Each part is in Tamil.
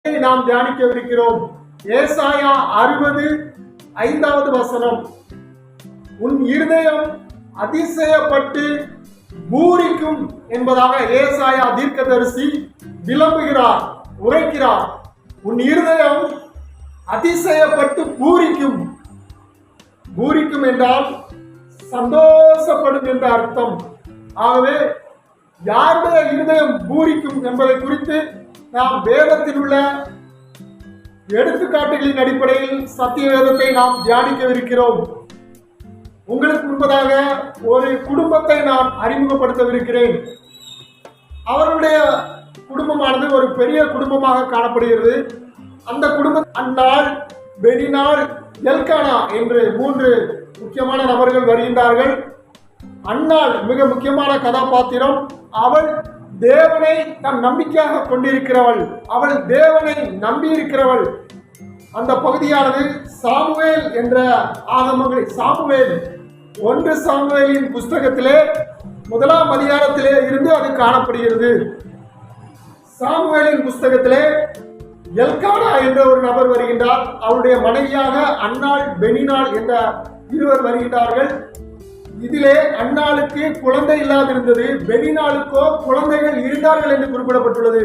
நாம் தியானிக்கவிருக்கிறோம். ஏசாயா 60:5வது வசனம். உன் இருதயம் அதிசயப்பட்டு பூரிக்கும் என்பதாக ஏசாயா தீர்க்கதரிசி விளம்புகிறார், உரைக்கிறார். உன் இருதயம் அதிசயப்பட்டு பூரிக்கும். பூரிக்கும் என்றால் சந்தோஷப்படும் என்ற அர்த்தம். ஆகவே யாருடைய இருதயம் பூரிக்கும் என்பதை குறித்து நாம் வேதத்தில் உள்ள எடுத்துக்காட்டுகளின் அடிப்படையில் சத்திய வேதத்தை நாம் தியானிக்கவிருக்கிறோம். உங்களுக்கு முன்பதாக ஒரு குடும்பத்தை நான் அறிமுகப்படுத்தவிருக்கிறேன். அவருடைய குடும்பமானது ஒரு பெரிய குடும்பமாக காணப்படுகிறது. அந்த குடும்பம் அன்னாள், பெனினாள், எல்கானா என்று 3 முக்கியமான நபர்கள் வருகின்றார்கள். அன்னாள் மிக முக்கியமான கதாபாத்திரம். அவள் தேவனை தன் நம்பிக்கையாக கொண்டிருக்கிறவள், அவள் தேவனை நம்பியிருக்கிறவள். அந்த பகுதியானது சாமுவேல் என்ற ஆகமங்களை, சாமுவேல் 1 சாமுவேலின் புஸ்தகத்திலே 1ஆம் அதிகாரத்திலே இருந்து அது காணப்படுகிறது. சாமுவேலின் புஸ்தகத்திலே எல்கானா என்ற ஒரு நபர் வருகின்றார். அவருடைய மனைவியாக அன்னாள், பெனினாள் என்ற இருவர் வருகின்றார்கள். இதிலே அன்னாளுக்கு குழந்தை இல்லாதிருந்தது, பெனினாளுக்கோ குழந்தைகள் இருந்தார்கள் என்று குறிப்பிடப்பட்டுள்ளது.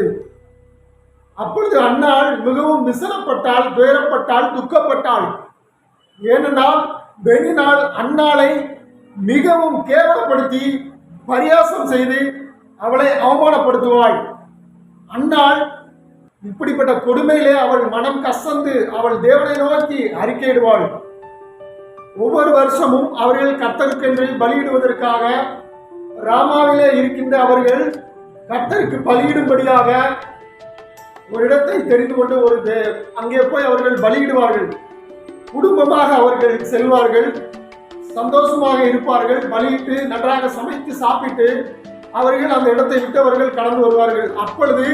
அப்பொழுது அன்னாள் மிகவும் விசனப்பட்டாள், துயரப்பட்டாள், துக்கப்பட்டாள். ஏனென்றால் பெனினாள் அன்னாளை மிகவும் கேவலப்படுத்தி பரியாசம் செய்து அவளை அவமானப்படுத்துவாள். அன்னாள் இப்படிப்பட்ட கொடுமையிலே அவள் மனம் கசந்து அவள் தேவனை நோக்கி அறிக்கையிடுவாள். ஒவ்வொரு வருஷமும் அவர்கள் கர்த்தருக்கென்று பலியிடுவதற்காக ராமாவிலே இருக்கின்ற அவர்கள் கர்த்தருக்கு பலியிடும்படியாக ஒரு இடத்தை தெரிந்து கொண்டு அங்கே போய் அவர்கள் பலியிடுவார்கள். குடும்பமாக அவர்கள் செல்வார்கள், சந்தோஷமாக இருப்பார்கள். பலியிட்டு நன்றாக சமைத்து சாப்பிட்டு அவர்கள் அந்த இடத்தை விட்டு அவர்கள் கடந்து வருவார்கள். அப்பொழுது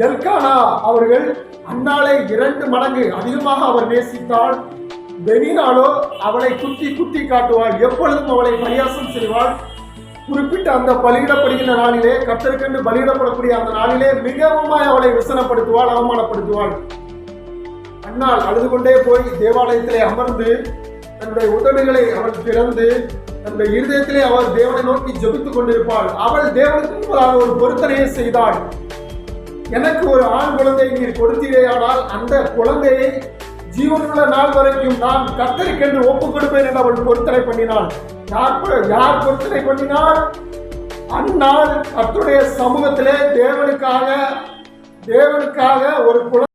எல்கானா அவர்கள் அன்னாளை 2 மடங்கு அதிகமாக அவர் நேசித்தாள். பெனினாளோ அவளை குத்தி குத்தி காட்டுவாள், எப்பொழுதும் அவளை பரியாசம் செய்வாள். குறிப்பிட்ட அந்த பலியிடப்படுகின்ற நாளிலே, கர்த்தருக்கென்று பலியிடப்படக்கூடிய அந்த நாளிலே மிகவும் அவளை விசனப்படுத்துவாள், அவமானப்படுத்துவாள். அன்னாள் அழுது கொண்டே போய் தேவாலயத்திலே அமர்ந்து தன்னுடைய உதடுகளை அவள் திறந்து தன்னுடைய இருதயத்திலே அவள் தேவனை நோக்கி ஜெபித்துக் கொண்டிருப்பாள். அவள் தேவனுக்கு முன்பதாக ஒரு பொருத்தனையை செய்தாள். எனக்கு ஒரு ஆண் குழந்தை நீர் கொடுத்தீரேயானால் அந்த குழந்தையை ஜீவனுள்ள நாள் வரைக்கும் நான் கர்த்தருக்கென்று ஒப்புக் கொடுப்பேன் என்று அவள் பொருத்தனை பண்ணினாள். யார் பொருத்தனை பண்ணினாள்? அந்நாள் கர்த்தருடைய சமூகத்திலே தேவனுக்காக ஒரு குழந்தை